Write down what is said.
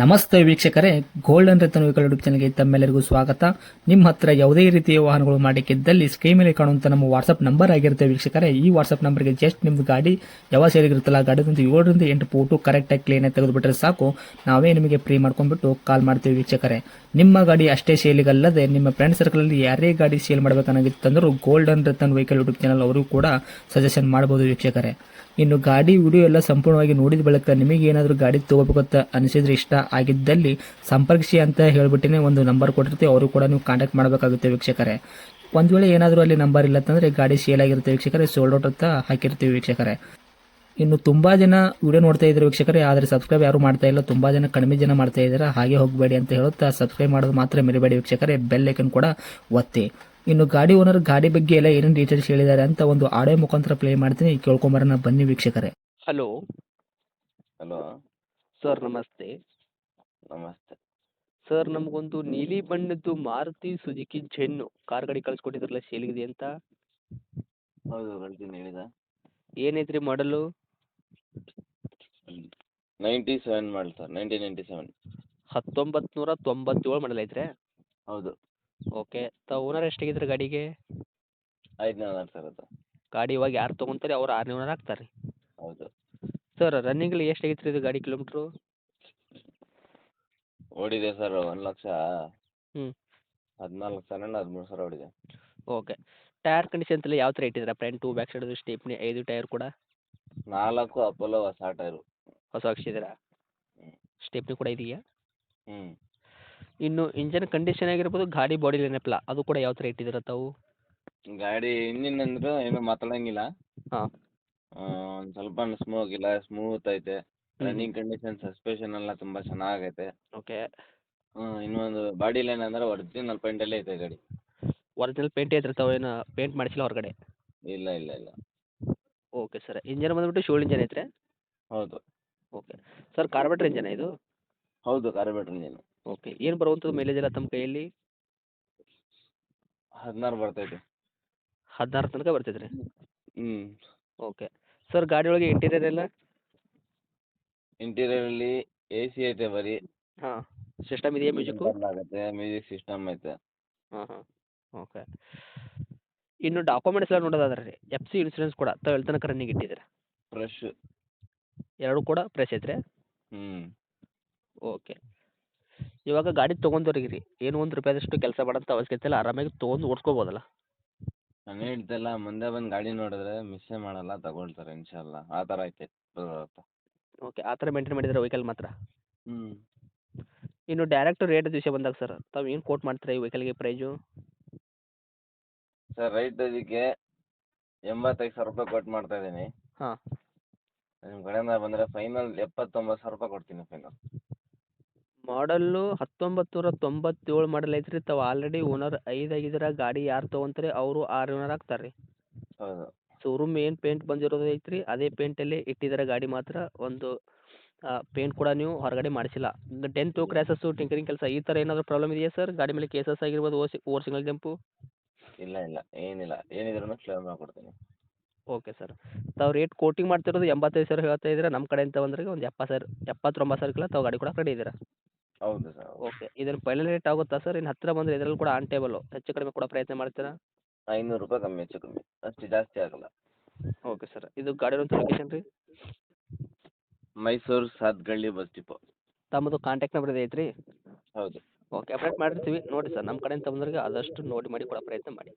ನಮಸ್ತೆ ವೀಕ್ಷಕರೇ, golden Ratan vehicle YouTube ಚಾನಲ್ಗೆ ತಮ್ಮೆಲ್ಲರಿಗೂ ಸ್ವಾಗತ. ನಿಮ್ಮ ಹತ್ರ ಯಾವುದೇ ರೀತಿಯ ವಾಹನಗಳು ಮಾಡಿಕ್ಕಿದ್ದಲ್ಲಿ ಸ್ಕ್ರೀನ್ ಮೇಲೆ ಕಾಣುವಂತ ನಮ್ಮ ವಾಟ್ಸ್ಆಪ್ ನಂಬರ್ ಆಗಿರುತ್ತೆ ವೀಕ್ಷಕರೇ. ಈ ವಾಟ್ಸ್ಆಪ್ ನಂಬರ್ಗೆ ಜಸ್ಟ್ ನಿಮ್ದು ಗಾಡಿ ಯಾವ ಸೇರಿಗಿರುತ್ತಲ್ಲ ಗಾಡಿದಂತ 7ರಿಂದ 8 ಫೋಟೋ ಕರೆಕ್ಟಾಗಿ ಕ್ಲೀನ್ ಆಗಿ ತೆಗೆದುಬಿಟ್ರೆ ಸಾಕು, ನಾವೇ ನಿಮಗೆ ಫ್ರೀ ಮಾಡ್ಕೊಂಡ್ಬಿಟ್ಟು ಕಾಲ್ ಮಾಡ್ತೀವಿ ವೀಕ್ಷಕರೇ. ನಿಮ್ಮ ಗಾಡಿ ಅಷ್ಟೇ ಸೇಲಿಗಲ್ಲದೆ ನಿಮ್ಮ ಫ್ರೆಂಡ್ ಸರ್ಕಲ್ ಅಲ್ಲಿ ಯಾರೇ ಗಾಡಿ ಸೇಲ್ ಮಾಡಬೇಕನ್ನಾಗಿತ್ತಂದ್ರೂ golden Ratan vehicle YouTube channel ಅವರು ಕೂಡ ಸಜೆಷನ್ ಮಾಡಬಹುದು ವೀಕ್ಷಕರೇ. ಇನ್ನು ಗಾಡಿ ವಿಡಿಯೋ ಎಲ್ಲ ಸಂಪೂರ್ಣವಾಗಿ ನೋಡಿದ ಬಳಿಕ ನಿಮಗೆ ಏನಾದರೂ ಗಾಡಿ ತಗೋಬೇಕಂತ ಅನಿಸಿದ್ರೆ, ಇಷ್ಟ ಆಗಿದ್ದಲ್ಲಿ ಸಂಪರ್ಕಿಸಿ ಅಂತ ಹೇಳ್ಬಿಟ್ಟಿನೇ ಒಂದು ನಂಬರ್ ಕೊಟ್ಟಿರ್ತೀವಿ, ಅವರು ಕೂಡ ನೀವು ಕಾಂಟ್ಯಾಕ್ಟ್ ಮಾಡಬೇಕಾಗುತ್ತೆ ವೀಕ್ಷಕರೇ. ಒಂದು ವೇಳೆ ಏನಾದರೂ ಅಲ್ಲಿ ನಂಬರ್ ಇಲ್ಲ ಅಂತಂದರೆ ಗಾಡಿ ಸೇಲ್ ಆಗಿರುತ್ತೆ ವೀಕ್ಷಕರೇ, ಸೋಲ್ಡ್ ಔಟ್ ಅಂತ ಹಾಕಿರ್ತೀವಿ ವೀಕ್ಷಕರೇ. ಇನ್ನು ತುಂಬಾ ಜನ ವಿಡಿಯೋ ನೋಡ್ತಾ ಇದ್ದಾರೆ ವೀಕ್ಷಕರೇ, ಆದರೆ ಸಬ್ಸ್ಕ್ರೈಬ್ ಯಾರು ಮಾಡ್ತಾ ಇಲ್ಲ, ತುಂಬಾ ಜನ ಕಡಿಮೆ ಜನ ಮಾಡ್ತಾ ಇದ್ದಾರೆ. ಹಾಗೆ ಹೋಗಬೇಡಿ ಅಂತ ಹೇಳುತ್ತಾ ಸಬ್ಸ್ಕ್ರೈಬ್ ಮಾಡೋದು ಮಾತ್ರ ಮರಿಬೇಡಿ ವೀಕ್ಷಕರೇ, ಬೆಲ್ ಐಕನ್ ಕೂಡ ಒತ್ತಿ. ಇನ್ನು ಗಾಡಿ ಓನರ್ ಗಾಡಿ ಬಗ್ಗೆ ಎಲ್ಲ ಏನೇನು ಡೀಟೇಲ್ಸ್ ಹೇಳಿದ್ದಾರೆ ಅಂತ ಒಂದು ಆಡಿಯೋ ಮುಖಾಂತರ ಪ್ಲೇ ಮಾಡ್ತೀನಿ, ಕೇಳ್ಕೊಂಬರೋಣ ಬನ್ನಿ ವೀಕ್ಷಕರೇ. Hello hello. ಸರ್, ನಮಸ್ತೆ. ನಮಸ್ತೆ. ಸರ್, ನಮಗೊಂದು ನೀಲಿ ಬಣ್ಣದ್ದು ಮಾರುತಿ ಸುಜುಕಿ ಜೆನ್ನು ಕಾರ್ ಗಾಡಿ ಕಳಿಸ್ಕೊಟ್ಟಿದ್ರಲ್ಲ, ಸೇಲಿಗಿದೆ ಅಂತ. ಹೌದು, ಕಳ್ತೀನಿ ಹೇಳಿದ. ಏನೈತ್ರಿ ಮಾಡಲು? 97 ಮಾಡಲ್ ಸರ್, 1997. 1997 ಮಾಡಲ್ ಐತ್ರಿ? ಹೌದು. ಓಕೆ. ಓನರ್ ಎಷ್ಟಾಗಿದ್ರಿ ಗಾಡಿಗೆ? 5 ಸರ್ ಅದು. ಗಾಡಿ ಇವಾಗ ಯಾರು ತೊಗೊಂತಾರೆ ಅವ್ರು 6ನೇ ಓನರ್ ಆಗ್ತಾರೆ. ಹೌದು. ಸರ್, ರನ್ನಿಂಗಲ್ಲಿ ಎಷ್ಟಾಗಿತ್ತು ಇದು ಗಾಡಿ ಕಿಲೋಮೀಟ್ರು? ಓಡಿದೆ ಸರ್ 1,00,000 ಹ್ಞೂ 14,000 13,000 ಓಡಿದೆ. ಓಕೆ. ಟೈರ್ ಕಂಡೀಷನ್ ಎಲ್ಲ ಯಾವ ಥರ ಇಟ್ಟಿದ್ದೀರಾ? Front back side stepney 5 tyre ಕೂಡ 4 ಅಪೋಲೋ ಹೊಸ ಟೈರು. ಹೊಸ ಹಾಕ್ಸಿದ್ದೀರಾ? ಹ್ಞೂ. ಸ್ಟೇಪ್ನಿ ಕೂಡ ಇದೆಯಾ? ಹ್ಞೂ. ಇನ್ನು ಇಂಜನ್ ಕಂಡೀಷನ್ ಆಗಿರ್ಬೋದು, ಗಾಡಿ ಬಾಡಿ ಏನಪ್ಪಲ್ಲ ಅದು ಕೂಡ ಯಾವ ಥರ ಇಟ್ಟಿದ್ದೀರ ತಾವು? ಗಾಡಿ ಇಂಜಿನ್ ಅಂದ್ರೆ ಏನು ಮಾತಾಡಂಗಿಲ್ಲ. ಹಾಂ. ಒಂದು ಸ್ವಲ್ಪ ಸ್ಮೂತ್ ಐತೆ. ರನ್ನಿಂಗ್ ಕಂಡೀಷನ್, ಸಸ್ಪೆಷನ್ ಎಲ್ಲ ತುಂಬ ಚೆನ್ನಾಗೈತೆ. ಓಕೆ. ಇನ್ನೊಂದು ಬಾಡಿಲಿ ಏನಂದ್ರೆ ಒರಿಜಿನಲ್ ಪೇಂಟಲ್ಲೇ ಐತೆ ಗಾಡಿ. ಒರಿಜಿನಲ್ ಪೇಂಟ್ ಐತ್ರಿ, ತಾವೇನು ಪೇಂಟ್ ಮಾಡಿಸಿಲ್ಲ ಹೊರಗಡೆ? ಇಲ್ಲ ಇಲ್ಲ ಇಲ್ಲ. Okay sir. ಇಂಜನ್ ಬಂದುಬಿಟ್ಟು ಶೋಲ್ಡ್ ಇಂಜನ್ ಐತ್ರಿ? ಹೌದು. ಓಕೆ. ಸರ್, ಕಾರ್ಬೋರೇಟರ್ ಇಂಜನ್ ಇದು? ಹೌದು, ಕಾರ್ಬೋರೇಟರ್ ಇಂಜಿನ್. ಓಕೆ. ಏನು ಬರುವಂಥದ್ದು ಮೈಲೇಜ್ ಎಲ್ಲ ತಮ್ಮ ಕೈಯಲ್ಲಿ? 16 ಬರ್ತೈತೆ. 16 ತನಕ ಬರ್ತೈತೆ ರೀ? ಹ್ಞೂ. ಓಕೆ. ಸರ್, ಗಾಡಿ ಒಳಗೆ ಇಂಟೀರಿಯರ್ ಎಲ್ಲ? ಇಂಟೀರಿಯರಲ್ಲಿ AC ಐತೆ ಬರೀ. ಹಾಂ. ಸಿಸ್ಟಮ್ ಇದೆಯಾ ಮ್ಯೂಸಿಕ್ಕು? ಆಗುತ್ತೆ, ಮ್ಯೂಸಿಕ್ ಸಿಸ್ಟಮ್ ಐತೆ. ಹಾಂ ಹಾಂ. ಓಕೆ. ಇನ್ನು ಡಾಕ್ಯುಮೆಂಟ್ಸ್ ಎಲ್ಲ ನೋಡೋದಾದ್ರೆ ರೀ, FC ಇನ್ಸೂರೆನ್ಸ್ ಕೂಡ ತಾವು ಎಲ್ಲಿ ತನಕ ರನ್ನಿಂಗ್ ಇಟ್ಟಿದ್ದೀರಾ? ಫ್ರೆಶ್. ಎರಡೂ ಕೂಡ ಫ್ರೆಶ್ ಐತ್ರಿ? ಹ್ಞೂ. ಓಕೆ. ಇವಾಗ ಗಾಡಿ ತೊಗೊಂಡವ್ರಿಗೆ ರೀ ಏನು ₹1 ಕೆಲಸ ಮಾಡೋಂಥ ಅವಶ್ಯಕತೆ ಇಲ್ಲ, ಆರಾಮಾಗಿ ತೊಗೊಂಡು ಓಡಿಸ್ಕೋಬೋದಲ್ಲ? ನಾನು ಹೇಳ್ತಿಲ್ಲ, ಮುಂದೆ ಬಂದು ಗಾಡಿ ನೋಡಿದ್ರೆ ಮಿಸ್ಸೇ ಮಾಡಲ್ಲ, ತಗೊಳ್ತಾರೆ ಇನ್ಶಾಲ್ಲ. ಆ ಥರ ಐತೆ ಬರುತ್ತೆ. ಓಕೆ. ಆ ಥರ ಮೇಂಟೈನ್ ಮಾಡಿದ್ರೆ ವೆಹಿಕಲ್ ಮಾತ್ರ. ಹ್ಞೂ. ಇನ್ನು ಡೈರೆಕ್ಟ್ ರೇಟ್ ವಿಷಯ ಬಂದಾಗ ಸರ್, ತಾವು ಏನು ಕೋಟ್ ಮಾಡ್ತೀರಾ ಈ ವೆಹಿಕಲ್ಗೆ ಪ್ರೈಸು? ಸರ್, ರೈಟ್ ಇದಕ್ಕೆ 85,000 ಕೊಟ್ಟು ಮಾಡ್ತಾ ಇದ್ದೀನಿ. ಹಾಂ. ನಿಮ್ಮ ಕಡೆಯಿಂದ ಬಂದರೆ ಫೈನಲ್ 79,000 ಕೊಡ್ತೀನಿ ಫೈನಲ್. ಮಾಡಲ್ಲು 1997 ಮಾಡಲ್ ಐತ್ರಿ, ತಾವು ಆಲ್ರೆಡಿ ಓನರ್ 5 ಆಗಿದ್ದೀರ. ಗಾಡಿ ಯಾರು ತೊಗೊಂತಾರೆ ಅವರು 6 ಓನರ್ ಆಗ್ತಾರೆ ರೀ. ಹೌದು. ಶೋರೂಮ್ ಏನು ಪೇಂಟ್ ಬಂದಿರೋದು ಐತ್ರಿ, ಅದೇ ಪೇಂಟಲ್ಲಿ ಇಟ್ಟಿದ್ದಾರೆ ಗಾಡಿ ಮಾತ್ರ. ಒಂದು ಪೇಂಟ್ ಕೂಡ ನೀವು ಹೊರಗಡೆ ಮಾಡಿಸಿಲ್ಲ. ಡೆಂತು, ಕ್ರ್ಯಾಸಸ್ಸು, ಟಿಂಕರಿಂಗ್ ಕೆಲಸ ಈ ಥರ ಏನಾದರೂ ಪ್ರಾಬ್ಲಮ್ ಇದೆಯಾ ಸರ್? ಗಾಡಿ ಮೇಲೆ ಕೇಸಸ್ ಆಗಿರ್ಬೋದು, ಓವರ್ ಸಿಂಗಲ್ ಜಂಪು? ಇಲ್ಲ ಇಲ್ಲ, ಏನಿಲ್ಲ. ಏನಿದ್ರು ಕ್ಲಿಯರ್ ಮಾಡಿಕೊಡ್ತೀನಿ. Okay sir. ತಾವು ರೇಟ್ ಕೋಟಿಂಗ್ ಮಾಡ್ತಿರೋದು 85,000 ಹೇಳ್ತಾ ಇದ್ದೀರಾ. ನಮ್ಮ ಕಡೆಯಿಂದ ಬಂದ್ರೆ ಒಂದು 70,000 79,000 ತಾವು ಗಾಡಿ ಕೊಡಕ್ಕೆ ರೆಡಿ ಇದ್ದೀರಾ? ಹೌದು ಸರ್. ಓಕೆ. ಇದನ್ನು ಫೈನಲ್ ರೇಟ್ ಆಗುತ್ತಾ ಸರ್? ಇನ್ನು ಹತ್ತಿರ ಬಂದರೆ ಇದರಲ್ಲಿ ಕೂಡ ಆನ್ ಟೇಬಲು ಹೆಚ್ಚು ಕಡಿಮೆ ಕೊಡೋ ಪ್ರಯತ್ನ ಮಾಡ್ತೀರಾ? ₹500 ಕಮ್ಮಿ, ಹೆಚ್ಚು ಕಮ್ಮಿ, ಅಷ್ಟು ಜಾಸ್ತಿ ಆಗಲ್ಲ. Okay sir. ಇದು ಗಾಡಿ ಇರುವಂಥ ಲೊಕೇಶನ್ ರೀ? Mysuru Sathagalli bus depot. ತಮ್ಮದು ಕಾಂಟ್ಯಾಕ್ಟ್ ನಂಬರ್ ಇದೆ ಐತ್ರಿ? ಹೌದು. ಓಕೆ. ಅಪ್ಡೇಟ್ ಮಾಡಿರ್ತೀವಿ ನೋಡಿ ಸರ್, ನಮ್ಮ ಕಡೆಯಿಂದ ಬಂದವ್ರಿಗೆ ಆದಷ್ಟು ನೋಡಿ ಮಾಡಿ ಕೊಡೋ ಪ್ರಯತ್ನ ಮಾಡಿ.